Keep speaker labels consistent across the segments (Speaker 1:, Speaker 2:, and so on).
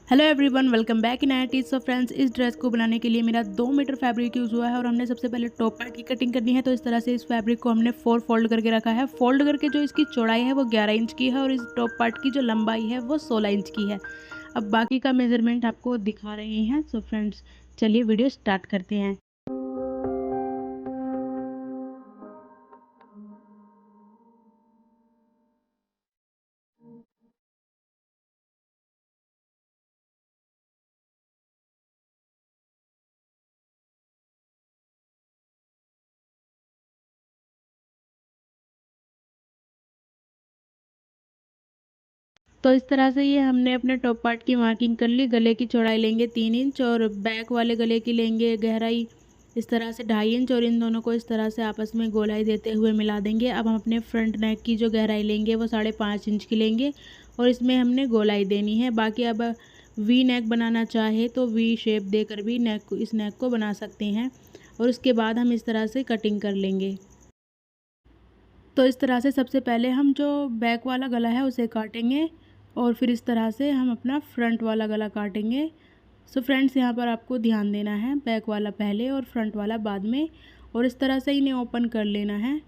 Speaker 1: Hello everyone, welcome back in IT. So friends, इस dress को बनाने के लिए मेरा 2 मीटर फैब्रिक यूज़ हुआ है और हमने सबसे पहले टॉप पार्ट की कटिंग करनी है। तो इस तरह से इस फैब्रिक को हमने 4 फोल्ड करके रखा है। फोल्ड करके जो इसकी चौड़ाई है वो 11 इंच की है और इस टॉप पार्ट की जो लंबाई है वो 16 इंच की है। अब बाकी का मेजरमेंट आपको दिखा रहे हैं। सो फ्रेंड्स, चलिए वीडियो स्टार्ट करते हैं। तो इस तरह से ये हमने अपने टॉप पार्ट की मार्किंग कर ली। गले की चौड़ाई लेंगे 3 इंच और बैक वाले गले की लेंगे गहराई इस तरह से 2.5 इंच और इन दोनों को इस तरह से आपस में गोलाई देते हुए मिला देंगे। अब हम अपने फ्रंट नेक की जो गहराई लेंगे वो 5.5 इंच की लेंगे और इसमें हमने गोलाई देनी है। बाकी अब वी नेक बनाना चाहे तो वी शेप देकर भी इस नेक को बना सकते हैं और उसके बाद हम इस तरह से कटिंग कर लेंगे। तो इस तरह से सबसे पहले हम जो बैक वाला गला है उसे काटेंगे और फिर इस तरह से हम अपना फ्रंट वाला गला काटेंगे। सो फ्रेंड्स, यहाँ पर आपको ध्यान देना है, बैक वाला पहले और फ्रंट वाला बाद में, और इस तरह से इन्हें ओपन कर लेना है।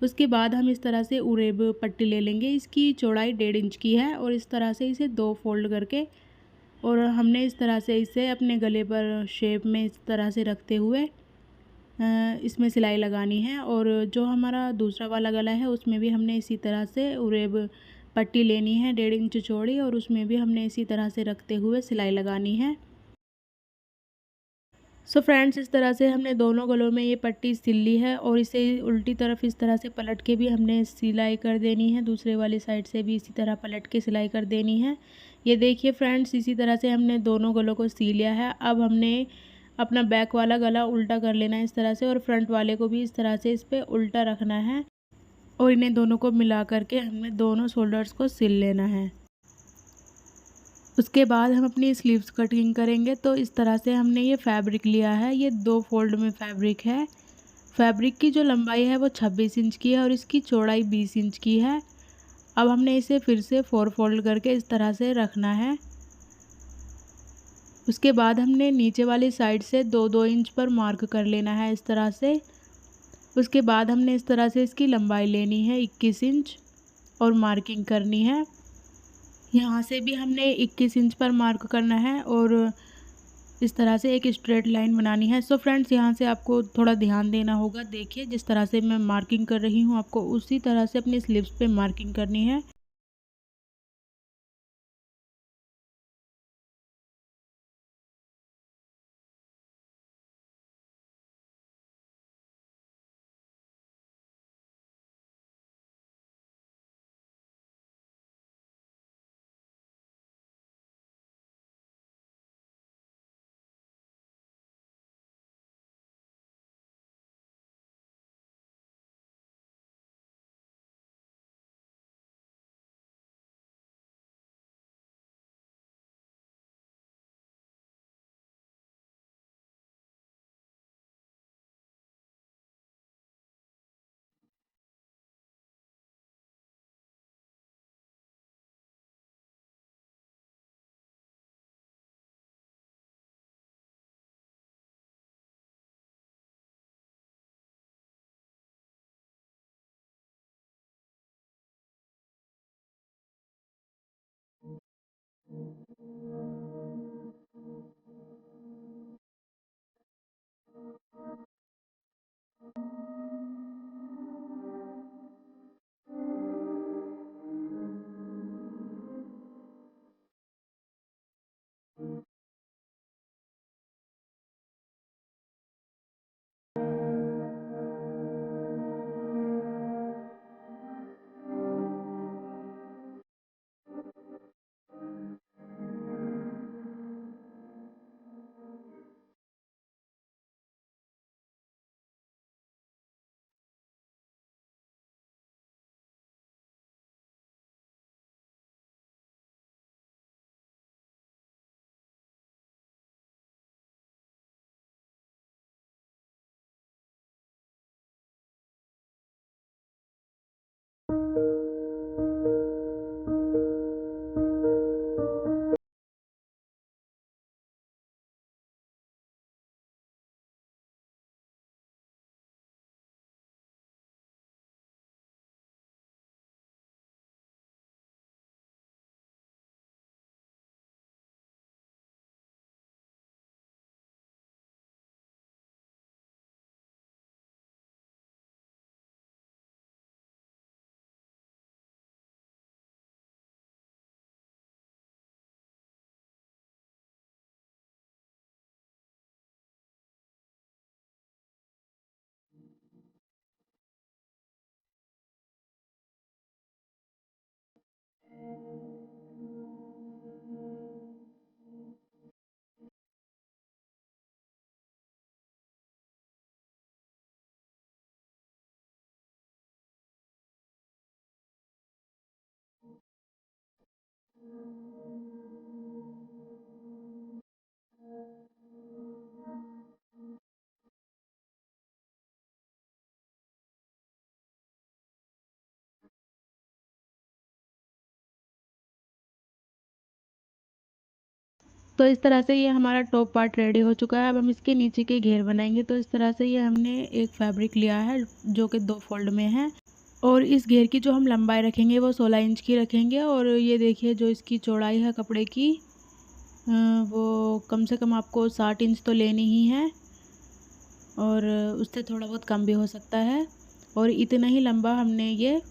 Speaker 1: उसके बाद हम इस तरह से उरेब पट्टी ले लेंगे। इसकी चौड़ाई 1.5 इंच की है और इस तरह से इसे 2 फोल्ड करके और हमने इस तरह से इसे अपने गले पर शेप में इस तरह से रखते हुए इसमें सिलाई लगानी है। और जो हमारा दूसरा वाला गला है उसमें भी हमने इसी तरह से उरेब पट्टी लेनी है 1.5 इंच चौड़ी और उसमें भी हमने इसी तरह से रखते हुए सिलाई लगानी है। सो फ्रेंड्स, इस तरह से हमने दोनों गलों में ये पट्टी सिल ली है और इसे उल्टी तरफ इस तरह से पलट के भी हमने सिलाई कर देनी है। दूसरे वाली साइड से भी इसी तरह पलट के सिलाई कर देनी है। ये देखिए फ्रेंड्स, इसी तरह से हमने दोनों गलों को सी लिया है। अब हमने अपना बैक वाला गला उल्टा कर लेना है इस तरह से और फ्रंट वाले को भी इस तरह से इस पर उल्टा रखना है और इन्हें दोनों को मिला करके हमें दोनों शोल्डर्स को सिल लेना है। उसके बाद हम अपनी स्लीव्स कटिंग करेंगे। तो इस तरह से हमने ये फैब्रिक लिया है, ये 2 फोल्ड में फैब्रिक है। फैब्रिक की जो लंबाई है वो 26 इंच की है और इसकी चौड़ाई 20 इंच की है। अब हमने इसे फिर से 4 फोल्ड करके इस तरह से रखना है। उसके बाद हमने नीचे वाली साइड से 2-2 इंच पर मार्क कर लेना है इस तरह से। उसके बाद हमने इस तरह से इसकी लंबाई लेनी है 21 इंच और मार्किंग करनी है। यहाँ से भी हमने 21 इंच पर मार्क करना है और इस तरह से एक स्ट्रेट लाइन बनानी है। सो फ्रेंड्स, यहाँ से आपको थोड़ा ध्यान देना होगा। देखिए, जिस तरह से मैं मार्किंग कर रही हूँ आपको उसी तरह से अपनी स्लीव्स पे मार्किंग करनी है। तो इस तरह से ये हमारा टॉप पार्ट रेडी हो चुका है। अब हम इसके नीचे के घेर बनाएंगे। तो इस तरह से ये हमने एक फैब्रिक लिया है जो कि 2 फोल्ड में है, और इस घेर की जो हम लंबाई रखेंगे वो 16 इंच की रखेंगे। और ये देखिए जो इसकी चौड़ाई है कपड़े की वो कम से कम आपको 60 इंच तो लेनी ही है, और उससे थोड़ा बहुत कम भी हो सकता है। और इतना ही लंबा हमने ये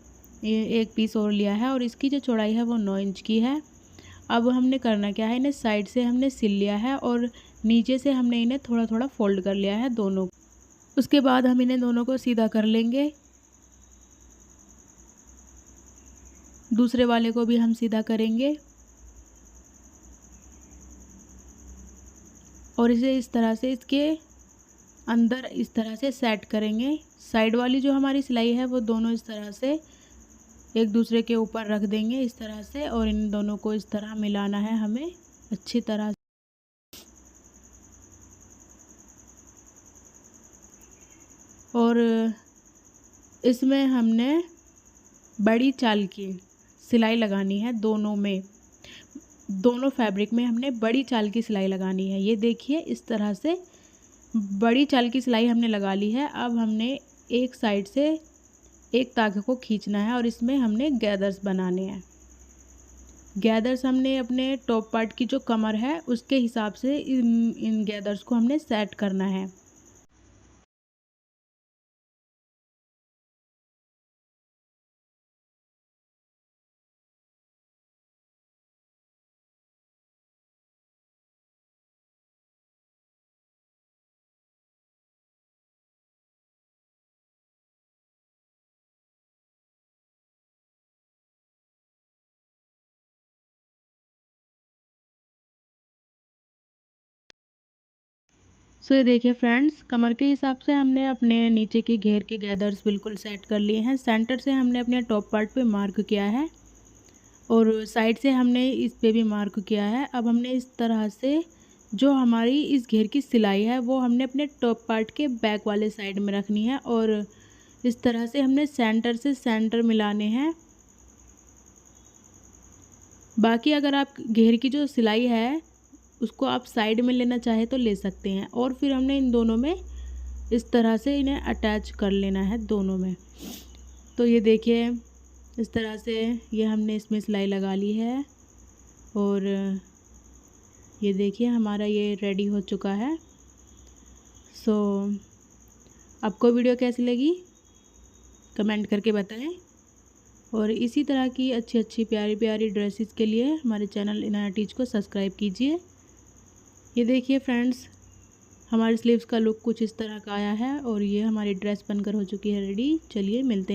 Speaker 1: एक पीस और लिया है, और इसकी जो चौड़ाई है वो 9 इंच की है। अब हमने करना क्या है, इन्हें साइड से हमने सिल लिया है और नीचे से हमने इन्हें थोड़ा थोड़ा फोल्ड कर लिया है दोनों। उसके बाद हम इन्हें दोनों को सीधा कर लेंगे। दूसरे वाले को भी हम सीधा करेंगे और इसे इस तरह से इसके अंदर इस तरह से सेट करेंगे। साइड वाली जो हमारी सिलाई है वो दोनों इस तरह से एक दूसरे के ऊपर रख देंगे इस तरह से, और इन दोनों को इस तरह मिलाना है हमें अच्छी तरह। और इसमें हमने बड़ी चाल की सिलाई लगानी है दोनों में, दोनों फैब्रिक में हमने बड़ी चाल की सिलाई लगानी है। ये देखिए इस तरह से बड़ी चाल की सिलाई हमने लगा ली है। अब हमने एक साइड से एक धागे को खींचना है और इसमें हमने गैदर्स बनाने हैं। गैदर्स हमने अपने टॉप पार्ट की जो कमर है उसके हिसाब से इन गैदर्स को हमने सेट करना है। सो ये देखिए फ्रेंड्स, कमर के हिसाब से हमने अपने नीचे के घेर के गैदर्स बिल्कुल सेट कर लिए हैं। सेंटर से हमने अपने टॉप पार्ट पे मार्क किया है और साइड से हमने इस पे भी मार्क किया है। अब हमने इस तरह से जो हमारी इस घेर की सिलाई है वो हमने अपने टॉप पार्ट के बैक वाले साइड में रखनी है, और इस तरह से हमने सेंटर से सेंटर मिलाने हैं। बाकी अगर आप घेर की जो सिलाई है उसको आप साइड में लेना चाहे तो ले सकते हैं, और फिर हमने इन दोनों में इस तरह से इन्हें अटैच कर लेना है दोनों में। तो ये देखिए इस तरह से ये हमने इसमें सिलाई लगा ली है, और ये देखिए हमारा ये रेडी हो चुका है। सो आपको वीडियो कैसी लगी कमेंट करके बताएं, और इसी तरह की अच्छी अच्छी प्यारी प्यारी ड्रेसेस के लिए हमारे चैनल इनाया टीच को सब्सक्राइब कीजिए। ये देखिए फ्रेंड्स, हमारे स्लीव्स का लुक कुछ इस तरह का आया है और ये हमारी ड्रेस बनकर हो चुकी है रेडी। चलिए मिलते हैं।